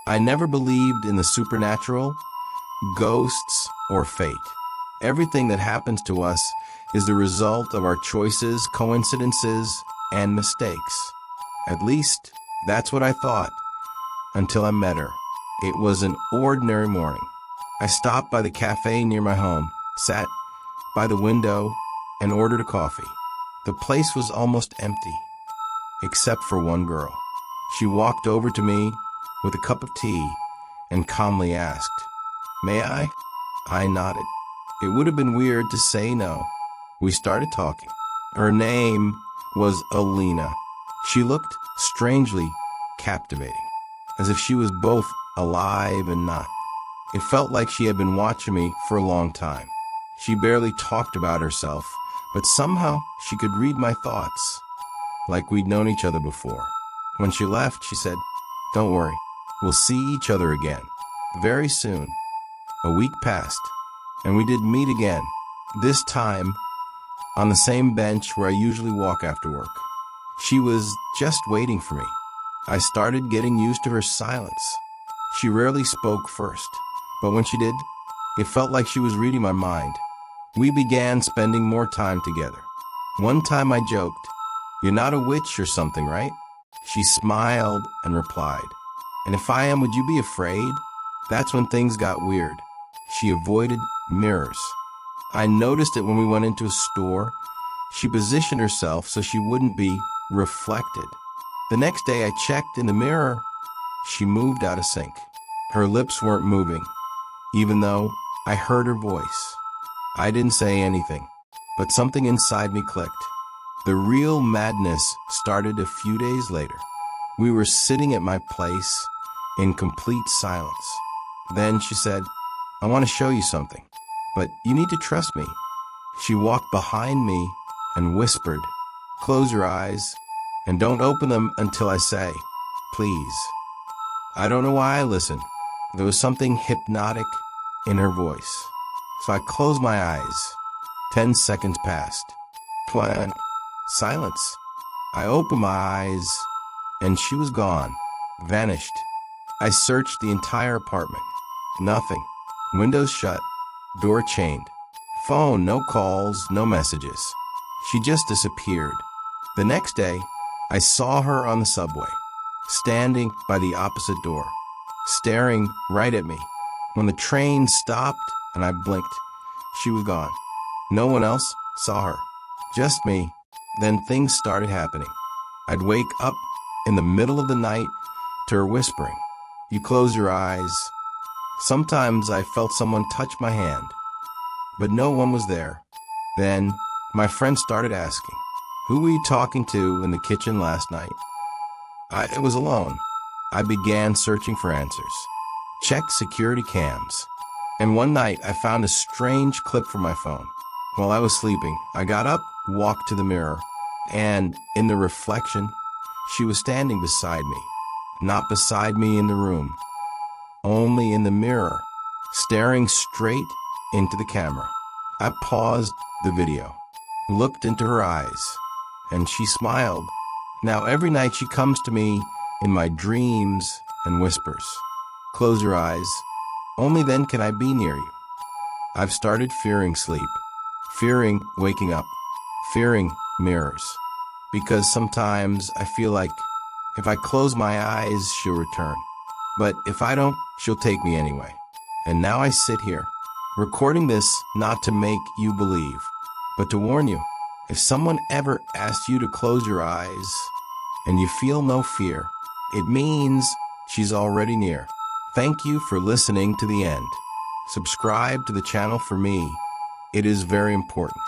I never believed in the supernatural, ghosts, or fate. Everything that happens to us is the result of our choices, coincidences, and mistakes. At least, that's what I thought, until I met her. It was an ordinary morning. I stopped by the cafe near my home, sat by the window, and ordered a coffee. The place was almost empty, except for one girl. She walked over to me with a cup of tea and calmly asked, "May I?" I nodded. It would have been weird to say no. We started talking. Her name was Alina. She looked strangely captivating, as if she was both alive and not. It felt like she had been watching me for a long time. She barely talked about herself, but somehow she could read my thoughts, like we'd known each other before. When she left, she said, "Don't worry, we'll see each other again very soon." A week passed, and we did meet again, this time on the same bench where I usually walk after work. She was just waiting for me. I started getting used to her silence. She rarely spoke first, but when she did, it felt like she was reading my mind. We began spending more time together. One time I joked, "You're not a witch or something, right?" She smiled and replied, "And if I am, would you be afraid?" That's when things got weird. She avoided mirrors. I noticed it when we went into a store. She positioned herself so she wouldn't be reflected. The next day I checked in the mirror. She moved out of sync. Her lips weren't moving, even though I heard her voice. I didn't say anything, but something inside me clicked. The real madness started a few days later. We were sitting at my place in complete silence. Then she said, "I want to show you something, but you need to trust me." She walked behind me and whispered, "Close your eyes and don't open them until I say, please." I don't know why I listened. There was something hypnotic in her voice. So I closed my eyes. 10 seconds passed. Silence. I opened my eyes, and she was gone, vanished. I searched the entire apartment. Nothing. Windows shut, door chained. Phone, no calls, no messages. She just disappeared. The next day, I saw her on the subway, standing by the opposite door, staring right at me. When the train stopped and I blinked, she was gone. No one else saw her, just me. Then things started happening. I'd wake up in the middle of the night to her whispering, "You close your eyes." Sometimes I felt someone touch my hand, but no one was there. Then my friend started asking, "Who were you talking to in the kitchen last night?" I was alone. I began searching for answers, checked security cams, and one night I found a strange clip from my phone. While I was sleeping, I got up, walked to the mirror, and in the reflection, she was standing beside me. Not beside me in the room, only in the mirror, staring straight into the camera. I paused the video, looked into her eyes, and she smiled. Now every night she comes to me in my dreams and whispers, "Close your eyes. Only then can I be near you." I've started fearing sleep, fearing waking up, fearing mirrors, because sometimes I feel like if I close my eyes, she'll return. But if I don't, she'll take me anyway. And now I sit here, recording this not to make you believe, but to warn you. If someone ever asks you to close your eyes and you feel no fear, it means she's already near. Thank you for listening to the end. Subscribe to the channel for me. It is very important.